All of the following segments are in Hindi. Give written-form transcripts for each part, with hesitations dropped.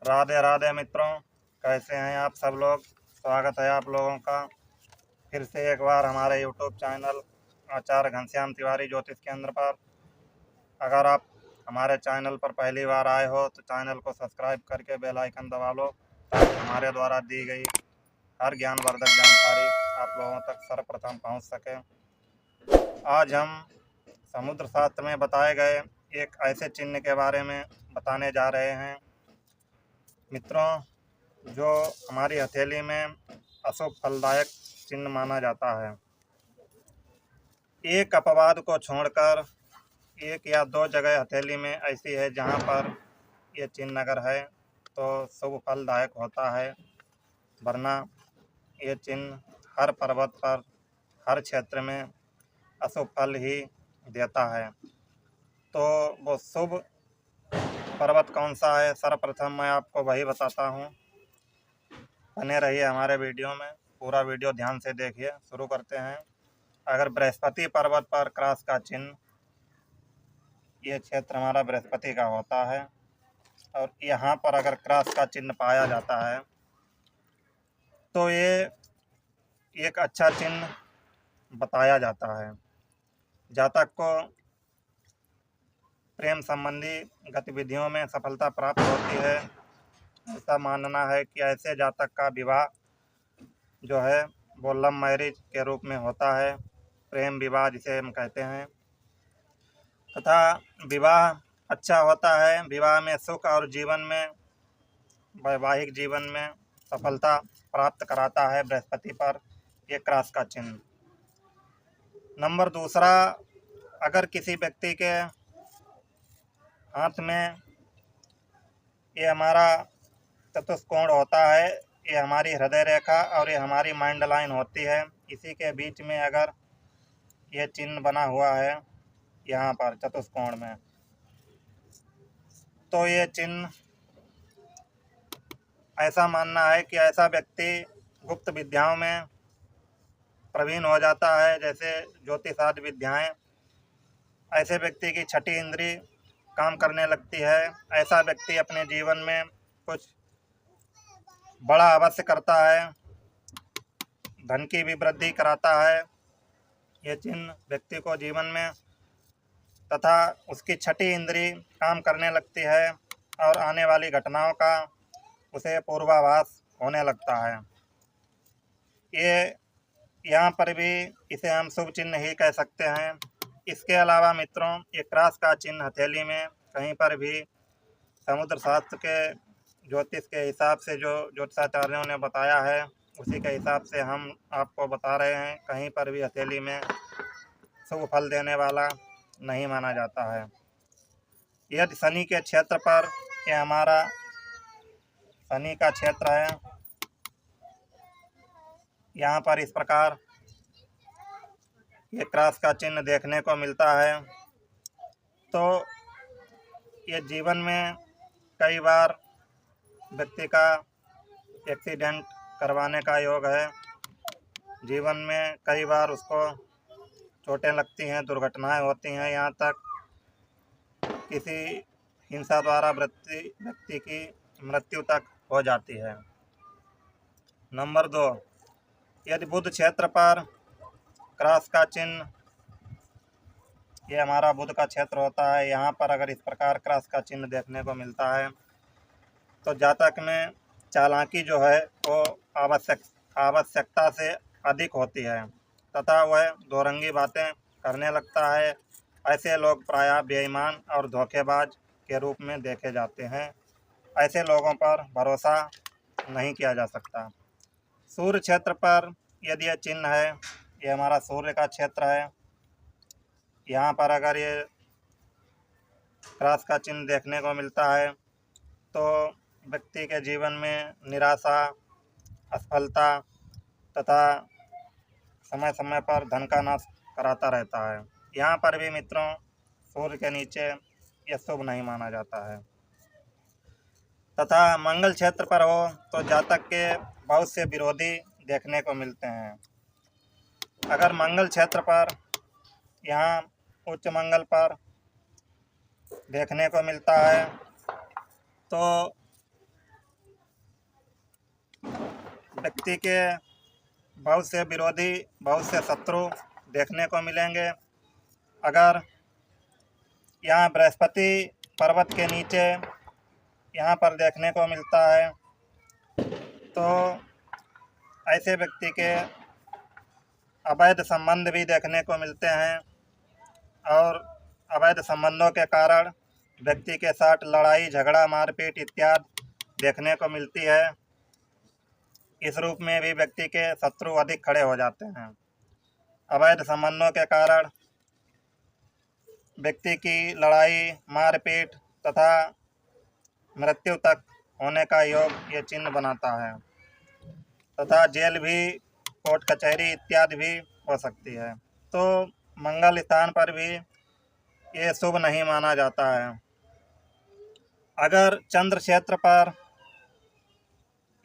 राधे राधे मित्रों, कैसे हैं आप सब लोग। स्वागत है आप लोगों का फिर से एक बार हमारे यूट्यूब चैनल आचार्य घनश्याम तिवारी ज्योतिष केंद्र पर। अगर आप हमारे चैनल पर पहली बार आए हो तो चैनल को सब्सक्राइब करके बेल आइकन दबा लो, ताकि हमारे द्वारा दी गई हर ज्ञानवर्धक जानकारी आप लोगों तक सर्वप्रथम पहुंच सके। आज हम समुद्र शास्त्र में बताए गए एक ऐसे चिन्ह के बारे में बताने जा रहे हैं मित्रों, जो हमारी हथेली में अशुभ फलदायक चिन्ह माना जाता है। एक अपवाद को छोड़कर एक या दो जगह हथेली में ऐसी है जहां पर ये चिन्ह अगर है तो शुभ फलदायक होता है, वरना ये चिन्ह हर पर्वत पर हर क्षेत्र में अशुभ फल ही देता है। तो वो शुभ पर्वत कौन सा है, सर्वप्रथम मैं आपको वही बताता हूँ। बने रहिए हमारे वीडियो में, पूरा वीडियो ध्यान से देखिए। शुरू करते हैं। अगर बृहस्पति पर्वत पर क्रॉस का चिन्ह, ये क्षेत्र हमारा बृहस्पति का होता है, और यहाँ पर अगर क्रॉस का चिन्ह पाया जाता है तो ये एक अच्छा चिन्ह बताया जाता है। जातक को प्रेम संबंधी गतिविधियों में सफलता प्राप्त होती है। ऐसा मानना है कि ऐसे जातक का विवाह जो है वो लव मैरिज के रूप में होता है, प्रेम विवाह जिसे हम कहते हैं, तथा विवाह अच्छा होता है। विवाह में सुख और जीवन में, वैवाहिक जीवन में सफलता प्राप्त कराता है बृहस्पति पर ये क्रॉस का चिन्ह। नंबर दूसरा, अगर किसी व्यक्ति के हाथ में ये हमारा चतुष्कोण होता है, ये हमारी हृदय रेखा और ये हमारी माइंड लाइन होती है, इसी के बीच में अगर ये चिन्ह बना हुआ है यहाँ पर चतुष्कोण में, तो ये चिन्ह ऐसा मानना है कि ऐसा व्यक्ति गुप्त विद्याओं में प्रवीण हो जाता है, जैसे ज्योतिष आदि विद्याएं। ऐसे व्यक्ति की छठी इंद्री काम करने लगती है। ऐसा व्यक्ति अपने जीवन में कुछ बड़ा अवश्य करता है, धन की भी वृद्धि कराता है ये चिन्ह व्यक्ति को जीवन में, तथा उसकी छठी इंद्री काम करने लगती है और आने वाली घटनाओं का उसे पूर्वाभास होने लगता है। ये यहाँ पर भी इसे हम शुभ चिन्ह ही कह सकते हैं। इसके अलावा मित्रों, ये क्रॉस का चिन्ह हथेली में कहीं पर भी समुद्र शास्त्र के ज्योतिष के हिसाब से जो ज्योतिषाचार्यों ने बताया है उसी के हिसाब से हम आपको बता रहे हैं। कहीं पर भी हथेली में शुभ फल देने वाला नहीं माना जाता है। यदि शनि के क्षेत्र पर, ये हमारा शनि का क्षेत्र है, यहाँ पर इस प्रकार ये क्रॉस का चिन्ह देखने को मिलता है, तो ये जीवन में कई बार व्यक्ति का एक्सीडेंट करवाने का योग है। जीवन में कई बार उसको चोटें लगती हैं, दुर्घटनाएं होती हैं, यहाँ तक किसी हिंसा द्वारा व्यक्ति की मृत्यु तक हो जाती है। नंबर 2, यदि बुध क्षेत्र पर क्रॉस का चिन्ह, ये हमारा बुध का क्षेत्र होता है, यहाँ पर अगर इस प्रकार क्रॉस का चिन्ह देखने को मिलता है तो जातक में चालाकी जो है वो आवश्यकता से अधिक होती है, तथा वह दोरंगी बातें करने लगता है। ऐसे लोग प्रायः बेईमान और धोखेबाज के रूप में देखे जाते हैं। ऐसे लोगों पर भरोसा नहीं किया जा सकता। सूर्य क्षेत्र पर यदि यह चिन्ह है, ये हमारा सूर्य का क्षेत्र है, यहाँ पर अगर ये क्रॉस का चिन्ह देखने को मिलता है तो व्यक्ति के जीवन में निराशा, असफलता तथा समय समय पर धन का नाश कराता रहता है। यहाँ पर भी मित्रों सूर्य के नीचे यह शुभ नहीं माना जाता है। तथा मंगल क्षेत्र पर हो तो जातक के बहुत से विरोधी देखने को मिलते हैं। अगर मंगल क्षेत्र पर, यहाँ उच्च मंगल पर देखने को मिलता है तो व्यक्ति के बहुत से विरोधी, बहुत से शत्रु देखने को मिलेंगे। अगर यहाँ बृहस्पति पर्वत के नीचे यहाँ पर देखने को मिलता है तो ऐसे व्यक्ति के अवैध संबंध भी देखने को मिलते हैं और अवैध संबंधों के कारण व्यक्ति के साथ लड़ाई झगड़ा मारपीट इत्यादि देखने को मिलती है। इस रूप में भी व्यक्ति के शत्रु अधिक खड़े हो जाते हैं। अवैध संबंधों के कारण व्यक्ति की लड़ाई मारपीट तथा मृत्यु तक होने का योग ये चिन्ह बनाता है तथा जेल भी, कोर्ट कचहरी इत्यादि भी हो सकती है। तो मंगल स्थान पर भी ये शुभ नहीं माना जाता है। अगर चंद्र क्षेत्र पर,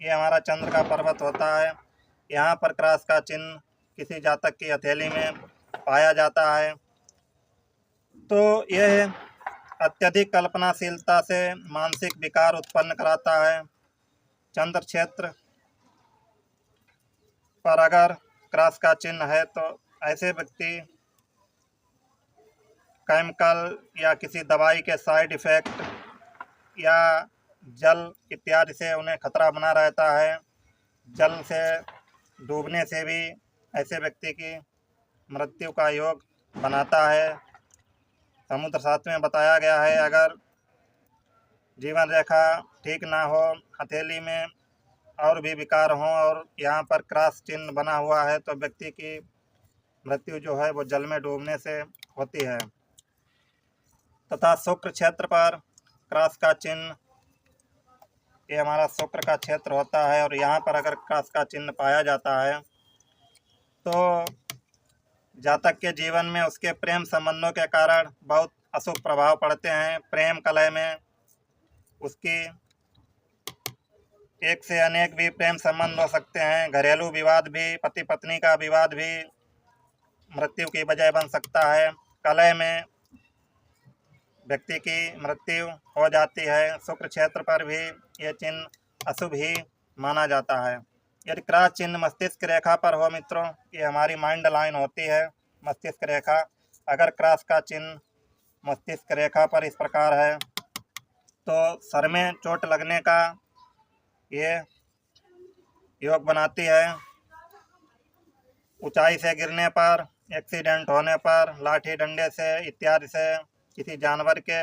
ये हमारा चंद्र का पर्वत होता है, यहाँ पर क्रॉस का चिन्ह किसी जातक की हथेली में पाया जाता है तो यह अत्यधिक कल्पनाशीलता से मानसिक विकार उत्पन्न कराता है। चंद्र क्षेत्र पर अगर क्रॉस का चिन्ह है तो ऐसे व्यक्ति केमिकल या किसी दवाई के साइड इफ़ेक्ट या जल इत्यादि से उन्हें खतरा बना रहता है। जल से डूबने से भी ऐसे व्यक्ति की मृत्यु का योग बनाता है। समुद्र शास्त्र में बताया गया है अगर जीवन रेखा ठीक ना हो, हथेली में और भी विकार हों और यहाँ पर क्रॉस चिन्ह बना हुआ है तो व्यक्ति की मृत्यु जो है वो जल में डूबने से होती है। तथा शुक्र क्षेत्र पर क्रॉस का चिन्ह, ये हमारा शुक्र का क्षेत्र होता है और यहाँ पर अगर क्रॉस का चिन्ह पाया जाता है तो जातक के जीवन में उसके प्रेम संबंधों के कारण बहुत अशुभ प्रभाव पड़ते हैं। प्रेम कलह में उसकी एक से अनेक भी प्रेम संबंध हो सकते हैं। घरेलू विवाद भी, पति पत्नी का विवाद भी मृत्यु की वजह बन सकता है। कलह में व्यक्ति की मृत्यु हो जाती है। शुक्र क्षेत्र पर भी ये चिन्ह अशुभ ही माना जाता है। यदि क्रॉस चिन्ह मस्तिष्क रेखा पर हो मित्रों, ये हमारी माइंड लाइन होती है मस्तिष्क रेखा, अगर क्रॉस का चिन्ह मस्तिष्क रेखा पर इस प्रकार है तो सर में चोट लगने का ये योग बनाती है। ऊंचाई से गिरने पर, एक्सीडेंट होने पर, लाठी डंडे से इत्यादि से किसी जानवर के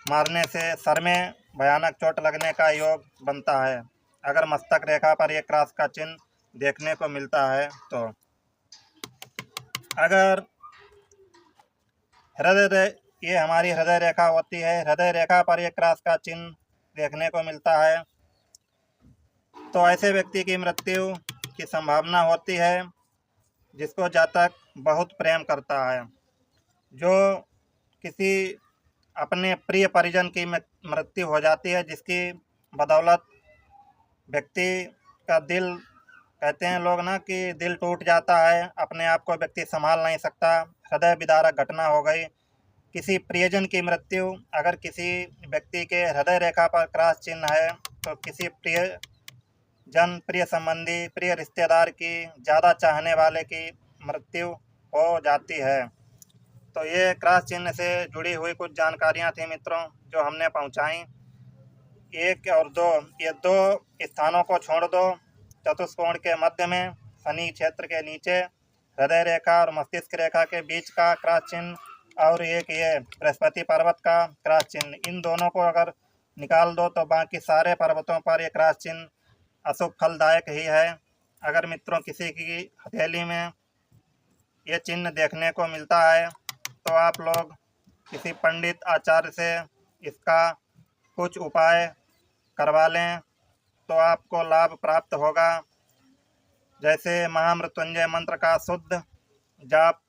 मारने से सर में भयानक चोट लगने का योग बनता है अगर मस्तक रेखा पर यह क्रॉस का चिन्ह देखने को मिलता है तो। अगर ये हमारी हृदय रेखा होती है, हृदय रेखा पर यह क्रॉस का चिन्ह देखने को मिलता है तो ऐसे व्यक्ति की मृत्यु की संभावना होती है जिसको जातक बहुत प्रेम करता है, जो किसी अपने प्रिय परिजन की मृत्यु हो जाती है जिसकी बदौलत व्यक्ति का दिल, कहते हैं लोग ना कि दिल टूट जाता है, अपने आप को व्यक्ति संभाल नहीं सकता, हृदय विदारक घटना हो गई। किसी प्रियजन की मृत्यु अगर किसी व्यक्ति के हृदय रेखा पर क्रॉस चिन्ह है तो किसी प्रियजन, प्रिय संबंधी, प्रिय रिश्तेदार की, ज़्यादा चाहने वाले की मृत्यु हो जाती है। तो ये क्रॉस चिन्ह से जुड़ी हुई कुछ जानकारियाँ थी मित्रों जो हमने पहुँचाई। एक और दो, ये दो स्थानों को छोड़ दो, चतुष्कोण के मध्य में शनि क्षेत्र के नीचे हृदय रेखा और मस्तिष्क रेखा के बीच का क्रॉस चिन्ह और एक ये बृहस्पति पर्वत का क्रॉस चिन्ह, इन दोनों को अगर निकाल दो तो बाकी सारे पर्वतों पर ये क्रॉस चिन्ह अशुभ फलदायक ही है। अगर मित्रों किसी की हथेली में ये चिन्ह देखने को मिलता है तो आप लोग किसी पंडित आचार्य से इसका कुछ उपाय करवा लें तो आपको लाभ प्राप्त होगा। जैसे महामृत्युंजय मंत्र का शुद्ध जाप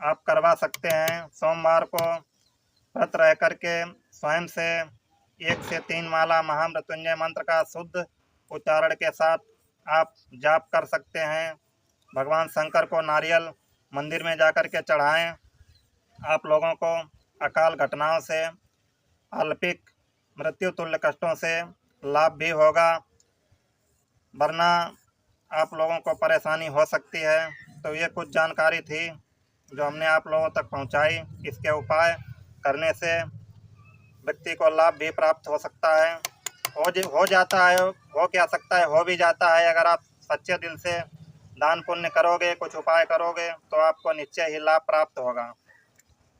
आप करवा सकते हैं। सोमवार को व्रत रह करके स्वयं से 1 से 3 माला महामृत्युंजय मंत्र का शुद्ध उच्चारण के साथ आप जाप कर सकते हैं। भगवान शंकर को नारियल मंदिर में जाकर के चढ़ाएं। आप लोगों को अकाल घटनाओं से, अल्पिक मृत्यु तुल्य कष्टों से लाभ भी होगा। वरना आप लोगों को परेशानी हो सकती है। तो ये कुछ जानकारी थी जो हमने आप लोगों तक पहुंचाई। इसके उपाय करने से व्यक्ति को लाभ भी प्राप्त हो सकता है, हो जाता है, हो क्या सकता है, हो भी जाता है। अगर आप सच्चे दिल से दान पुण्य करोगे, कुछ उपाय करोगे, तो आपको निश्चय ही लाभ प्राप्त होगा।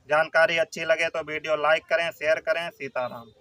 जानकारी अच्छी लगे तो वीडियो लाइक करें, शेयर करें। सीताराम।